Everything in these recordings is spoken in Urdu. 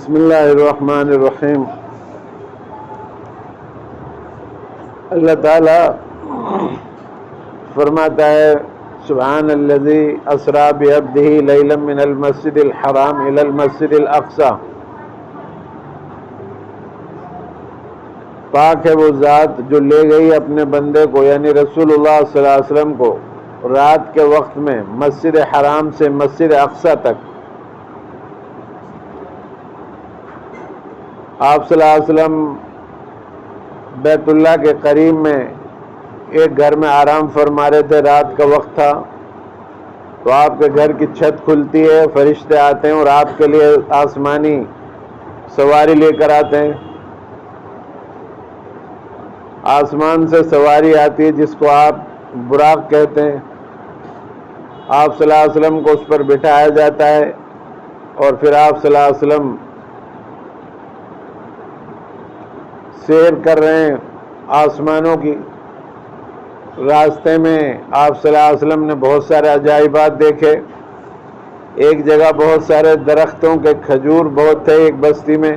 بسم اللہ الرحمن الرحیم۔ اللہ تعالیٰ فرماتا ہے سبحان الذی اسریٰ بعبدہ لیلا من المسجد الحرام الی المسجد الاقصی، پاک ہے وہ ذات جو لے گئی اپنے بندے کو یعنی رسول اللہ صلی اللہ علیہ وسلم کو رات کے وقت میں مسجد حرام سے مسجد اقصی تک۔ آپ صلی اللہ علیہ وسلم بیت اللہ کے قریب میں ایک گھر میں آرام فرما رہے تھے، رات کا وقت تھا، تو آپ کے گھر کی چھت کھلتی ہے، فرشتے آتے ہیں اور آپ کے لیے آسمانی سواری لے کر آتے ہیں۔ آسمان سے سواری آتی ہے جس کو آپ براق کہتے ہیں، آپ صلی اللہ علیہ وسلم کو اس پر بٹھایا جاتا ہے اور پھر آپ صلی اللہ علیہ وسلم سیر کر رہے ہیں آسمانوں کی۔ راستے میں آپ صلی اللہ علیہ وسلم نے بہت سارے عجائبات دیکھے۔ ایک جگہ بہت سارے درختوں کے کھجور بہت تھے ایک بستی میں۔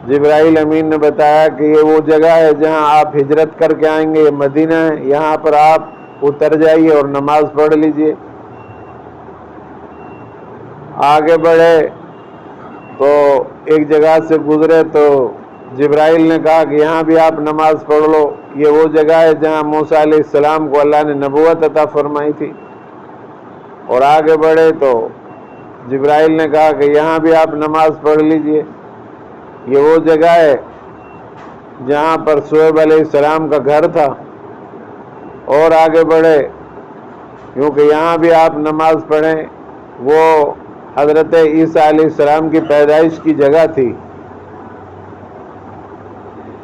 جبرائیل امین نے بتایا کہ یہ وہ جگہ ہے جہاں آپ ہجرت کر کے آئیں گے، یہ مدینہ ہے، یہاں پر آپ اتر جائیے اور نماز پڑھ لیجئے۔ آگے بڑھے تو ایک جگہ سے گزرے تو جبرائیل نے کہا کہ یہاں بھی آپ نماز پڑھ لو، یہ وہ جگہ ہے جہاں موسیٰ علیہ السلام کو اللہ نے نبوت عطا فرمائی تھی۔ اور آگے بڑھے تو جبرائیل نے کہا کہ یہاں بھی آپ نماز پڑھ لیجئے، یہ وہ جگہ ہے جہاں پر شعیب علیہ السلام کا گھر تھا۔ اور آگے بڑھے کیونکہ یہاں بھی آپ نماز پڑھیں، وہ حضرت عیسیٰ علیہ السلام کی پیدائش کی جگہ تھی۔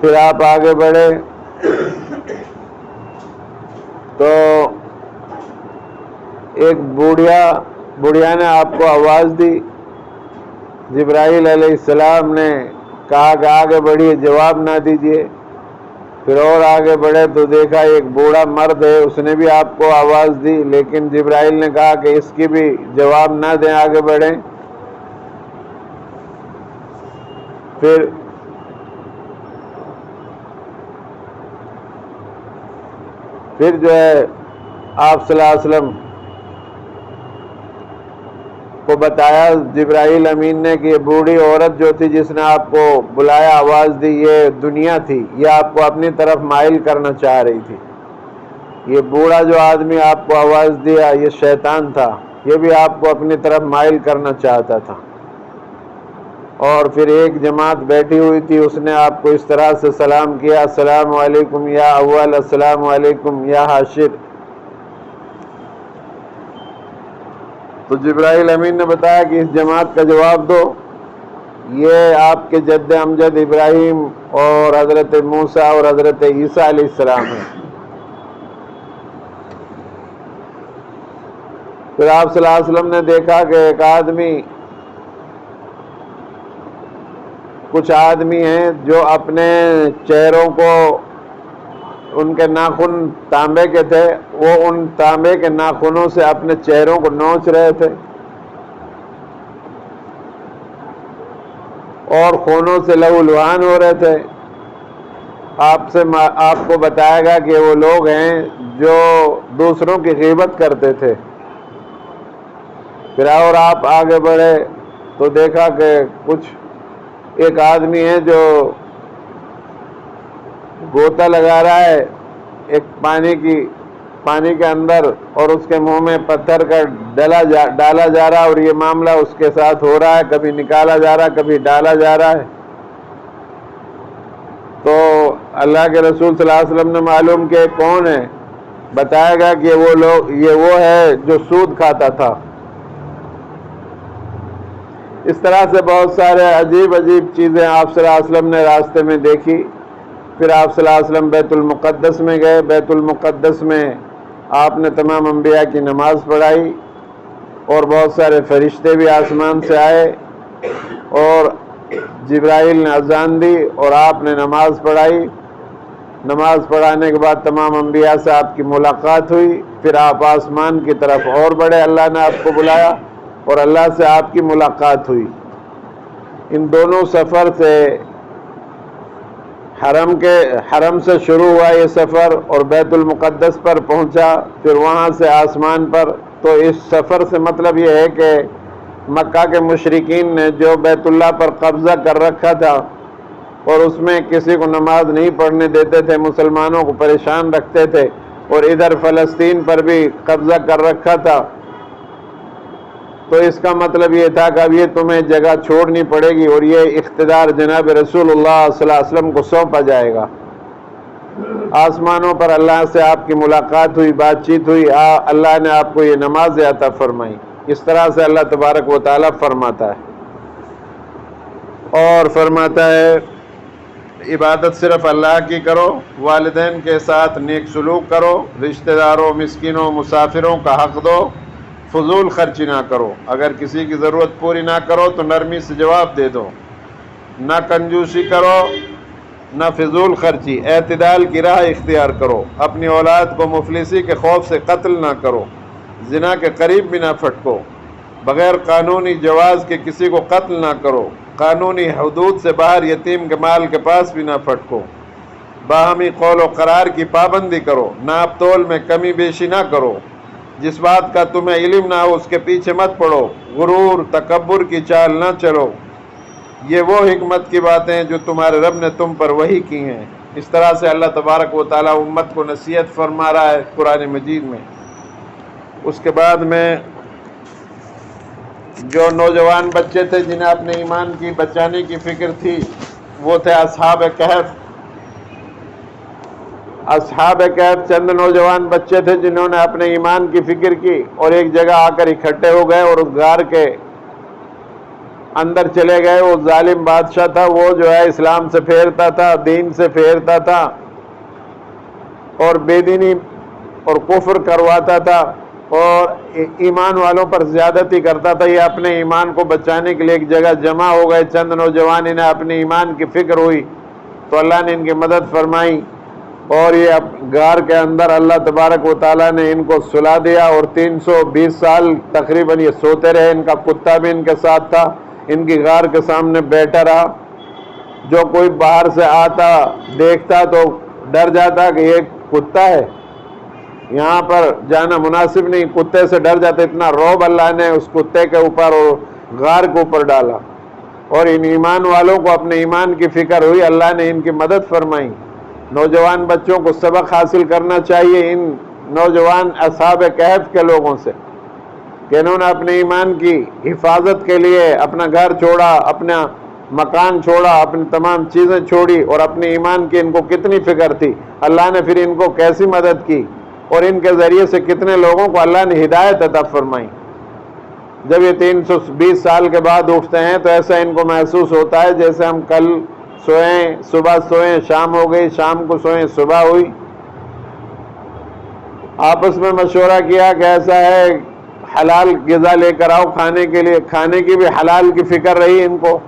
پھر آپ آگے بڑھے تو ایک بوڑھیا نے آپ کو آواز دی۔ جبرائیل علیہ السلام نے کہا کہ آگے بڑھیے، جواب نہ دیجیے۔ پھر اور آگے بڑھے تو دیکھا ایک بوڑھا مرد ہے، اس نے بھی آپ کو آواز دی، لیکن جبرائیل نے کہا کہ اس کی بھی جواب نہ دیں، آگے بڑھیں۔ پھر جو ہے آپ صلی اللہ علیہ وسلم کو بتایا جبرائیل امین نے کہ یہ بوڑھی عورت جو تھی جس نے آپ کو بلایا، آواز دی، یہ دنیا تھی، یہ آپ کو اپنی طرف مائل کرنا چاہ رہی تھی۔ یہ بوڑھا جو آدمی آپ کو آواز دیا یہ شیطان تھا، یہ بھی آپ کو اپنی طرف مائل کرنا چاہتا تھا۔ اور پھر ایک جماعت بیٹھی ہوئی تھی، اس نے آپ کو اس طرح سے سلام کیا، السلام علیکم یا اول، السلام علیکم یا حاشر۔ تو جبرائیل امین نے بتایا کہ اس جماعت کا جواب دو، یہ آپ کے جد امجد ابراہیم اور حضرت موسیٰ اور حضرت عیسیٰ علیہ السلام ہیں۔ پھر آپ صلی اللہ علیہ وسلم نے دیکھا کہ کچھ آدمی ہیں جو اپنے چہروں کو، ان کے ناخن تانبے کے تھے، وہ ان تانبے کے ناخنوں سے اپنے چہروں کو نوچ رہے تھے اور خونوں سے لہو لہان ہو رہے تھے۔ آپ کو بتایا گا کہ وہ لوگ ہیں جو دوسروں کی غیبت کرتے تھے۔ پھر اور آپ آگے بڑھے تو دیکھا کہ ایک آدمی ہے جو گوتا لگا رہا ہے ایک پانی کے اندر، اور اس کے منہ میں پتھر کا ڈالا جا رہا ہے، اور یہ معاملہ اس کے ساتھ ہو رہا ہے، کبھی نکالا جا رہا ہے، کبھی ڈالا جا رہا ہے۔ تو اللہ کے رسول صلی اللہ علیہ وسلم نے معلوم کہ کون ہے، بتایا گا کہ یہ وہ ہے جو سود کھاتا تھا۔ اس طرح سے بہت سارے عجیب چیزیں آپ صلی اللہ علیہ وسلم نے راستے میں دیکھی۔ پھر آپ صلی اللہ علیہ وسلم بیت المقدس میں گئے۔ بیت المقدس میں آپ نے تمام انبیاء کی نماز پڑھائی اور بہت سارے فرشتے بھی آسمان سے آئے اور جبرائیل نے اذان دی اور آپ نے نماز پڑھائی۔ نماز پڑھانے کے بعد تمام انبیاء سے آپ کی ملاقات ہوئی۔ پھر آپ آسمان کی طرف اور بڑھے، اللہ نے آپ کو بلایا اور اللہ سے آپ کی ملاقات ہوئی۔ ان دونوں سفر سے حرم سے شروع ہوا یہ سفر اور بیت المقدس پر پہنچا، پھر وہاں سے آسمان پر۔ تو اس سفر سے مطلب یہ ہے کہ مکہ کے مشرکین نے جو بیت اللہ پر قبضہ کر رکھا تھا اور اس میں کسی کو نماز نہیں پڑھنے دیتے تھے، مسلمانوں کو پریشان رکھتے تھے، اور ادھر فلسطین پر بھی قبضہ کر رکھا تھا، تو اس کا مطلب یہ تھا کہ اب یہ تمہیں جگہ چھوڑنی پڑے گی اور یہ اقتدار جناب رسول اللہ صلی اللہ علیہ وسلم کو سونپا جائے گا۔ آسمانوں پر اللہ سے آپ کی ملاقات ہوئی، بات چیت ہوئی، اللہ نے آپ کو یہ نماز عطا فرمائی۔ اس طرح سے اللہ تبارک و تعالیٰ فرماتا ہے، اور فرماتا ہے عبادت صرف اللہ کی کرو، والدین کے ساتھ نیک سلوک کرو، رشتہ داروں، مسکینوں، مسافروں کا حق دو، فضول خرچی نہ کرو، اگر کسی کی ضرورت پوری نہ کرو تو نرمی سے جواب دے دو، نہ کنجوسی کرو نہ فضول خرچی، اعتدال کی راہ اختیار کرو، اپنی اولاد کو مفلسی کے خوف سے قتل نہ کرو، زنا کے قریب بھی نہ پھٹکو، بغیر قانونی جواز کے کسی کو قتل نہ کرو، قانونی حدود سے باہر یتیم کے مال کے پاس بھی نہ پھٹکو، باہمی قول و قرار کی پابندی کرو، ناپ تول میں کمی بیشی نہ کرو، جس بات کا تمہیں علم نہ ہو اس کے پیچھے مت پڑو، غرور تکبر کی چال نہ چلو، یہ وہ حکمت کی باتیں ہیں جو تمہارے رب نے تم پر وحی کی ہیں۔ اس طرح سے اللہ تبارک و تعالیٰ امت کو نصیحت فرما رہا ہے قرآن مجید میں۔ اس کے بعد میں جو نوجوان بچے تھے جنہیں اپنے ایمان کی بچانے کی فکر تھی، وہ تھے اصحاب کہف۔ اصحاب کہف چند نوجوان بچے تھے جنہوں نے اپنے ایمان کی فکر کی اور ایک جگہ آ کر اکٹھے ہو گئے اور اس غار کے اندر چلے گئے۔ وہ ظالم بادشاہ تھا، وہ جو ہے اسلام سے پھیرتا تھا، دین سے پھیرتا تھا اور بے دینی اور کفر کرواتا تھا اور ایمان والوں پر زیادتی کرتا تھا۔ یہ اپنے ایمان کو بچانے کے لیے ایک جگہ جمع ہو گئے، چند نوجوان، انہیں اپنے ایمان کی فکر ہوئی تو اللہ نے ان کی مدد فرمائی، اور یہ غار کے اندر اللہ تبارک و تعالیٰ نے ان کو سلا دیا، اور 320 سال تقریباً یہ سوتے رہے۔ ان کا کتا بھی ان کے ساتھ تھا، ان کی غار کے سامنے بیٹھا رہا۔ جو کوئی باہر سے آتا دیکھتا تو ڈر جاتا کہ یہ کتا ہے، یہاں پر جانا مناسب نہیں، کتے سے ڈر جاتا۔ اتنا رعب اللہ نے اس کتے کے اوپر اور غار کے اوپر ڈالا، اور ان ایمان والوں کو اپنے ایمان کی فکر ہوئی، اللہ نے ان کی مدد فرمائی۔ نوجوان بچوں کو سبق حاصل کرنا چاہیے ان نوجوان اصحاب کہف کے لوگوں سے کہ انہوں نے اپنے ایمان کی حفاظت کے لیے اپنا گھر چھوڑا، اپنا مکان چھوڑا، اپنی تمام چیزیں چھوڑی، اور اپنے ایمان کی ان کو کتنی فکر تھی۔ اللہ نے پھر ان کو کیسی مدد کی اور ان کے ذریعے سے کتنے لوگوں کو اللہ نے ہدایت عطا فرمائی۔ جب یہ 320 سال کے بعد اٹھتے ہیں تو ایسا ان کو محسوس ہوتا ہے جیسے ہم کل سوئیں، صبح سوئیں، شام ہو گئی، شام کو سوئیں، صبح ہوئی۔ آپس میں مشورہ کیا کہ ایسا ہے حلال غذا لے کر آؤ کھانے کے لیے، کھانے کی بھی حلال کی فکر رہی ان کو۔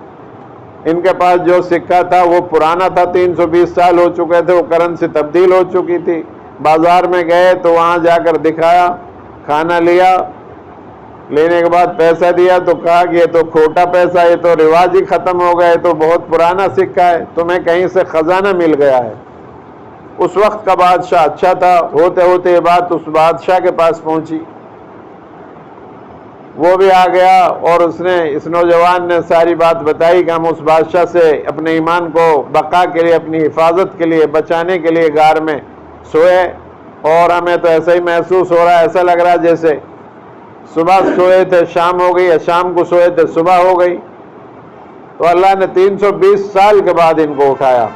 ان کے پاس جو سکہ تھا وہ پرانا تھا، 320 سال ہو چکے تھے، وہ کرنسی تبدیل ہو چکی تھی۔ بازار میں گئے تو وہاں جا کر دکھایا، کھانا لیا، لینے کے بعد پیسہ دیا تو کہا کہ یہ تو کھوٹا پیسہ، یہ تو رواج ہی ختم ہو گئے، تو بہت پرانا سکہ ہے، تمہیں کہیں سے خزانہ مل گیا ہے۔ اس وقت کا بادشاہ اچھا تھا، ہوتے ہوتے یہ بات اس بادشاہ کے پاس پہنچی، وہ بھی آ گیا اور اس نے، اس نوجوان نے ساری بات بتائی کہ ہم اس بادشاہ سے اپنے ایمان کو بقا کے لیے، اپنی حفاظت کے لیے، بچانے کے لیے غار میں سوئے، اور ہمیں تو ایسا ہی محسوس ہو رہا ہے، ایسا لگ رہا جیسے صبح سوئے تھے شام ہو گئی، یا شام کو سوئے تھے صبح ہو گئی۔ تو اللہ نے 320 سال کے بعد ان کو اٹھایا۔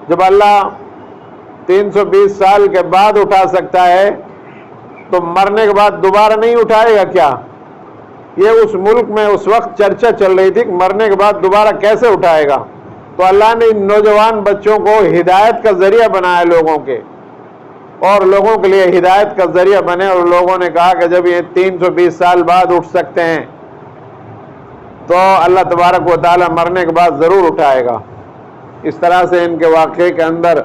جب اللہ 320 سال کے بعد اٹھا سکتا ہے تو مرنے کے بعد دوبارہ نہیں اٹھائے گا کیا؟ یہ اس ملک میں اس وقت چرچا چل رہی تھی کہ مرنے کے بعد دوبارہ کیسے اٹھائے گا۔ تو اللہ نے ان نوجوان بچوں کو ہدایت کا ذریعہ بنایا لوگوں کے، اور لوگوں کے لیے ہدایت کا ذریعہ بنے، اور لوگوں نے کہا کہ جب یہ 320 سال بعد اٹھ سکتے ہیں تو اللہ تبارک و تعالیٰ مرنے کے بعد ضرور اٹھائے گا۔ اس طرح سے ان کے واقعے کے اندر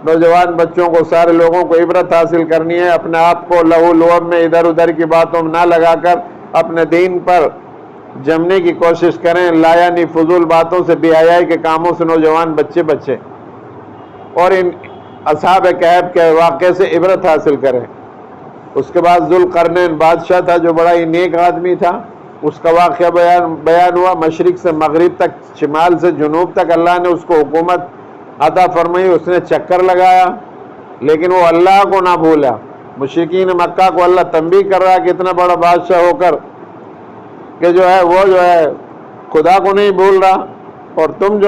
نوجوان بچوں کو، سارے لوگوں کو عبرت حاصل کرنی ہے، اپنے آپ کو لہو لعب میں ادھر ادھر کی باتوں میں نہ لگا کر اپنے دین پر جمنے کی کوشش کریں، لا یعنی فضول باتوں سے، بے حیائی کے کاموں سے نوجوان بچے اور ان اصحاب کہف کے واقعے سے عبرت حاصل کریں۔ اس کے بعد ذوالقرنین بادشاہ تھا جو بڑا ہی نیک آدمی تھا، اس کا واقعہ بیان ہوا۔ مشرق سے مغرب تک، شمال سے جنوب تک اللہ نے اس کو حکومت عطا فرمائی، اس نے چکر لگایا لیکن وہ اللہ کو نہ بھولا۔ مشرکین مکہ کو اللہ تنبیہ کر رہا ہے کہ اتنا بڑا بادشاہ ہو کر کہ وہ خدا کو نہیں بھول رہا، اور تم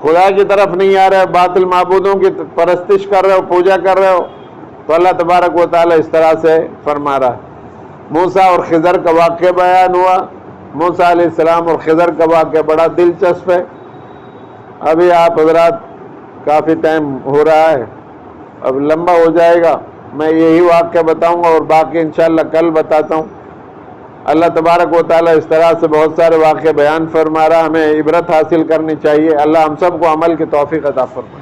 خدا کی طرف نہیں آ رہے، باطل معبودوں کی پرستش کر رہے ہو، پوجا کر رہے ہو۔ تو اللہ تبارک و تعالیٰ اس طرح سے فرما رہا ہے۔ موسیٰ اور خضر کا واقعہ بیان ہوا۔ موسیٰ علیہ السلام اور خضر کا واقعہ بڑا دلچسپ ہے۔ ابھی آپ حضرات کافی ٹائم ہو رہا ہے، اب لمبا ہو جائے گا، میں یہی واقعہ بتاؤں گا اور باقی انشاءاللہ کل بتاتا ہوں۔ اللہ تبارک و تعالیٰ اس طرح سے بہت سارے واقعے بیان فرما رہا، ہمیں عبرت حاصل کرنی چاہیے۔ اللہ ہم سب کو عمل کی توفیق عطا فرمائے۔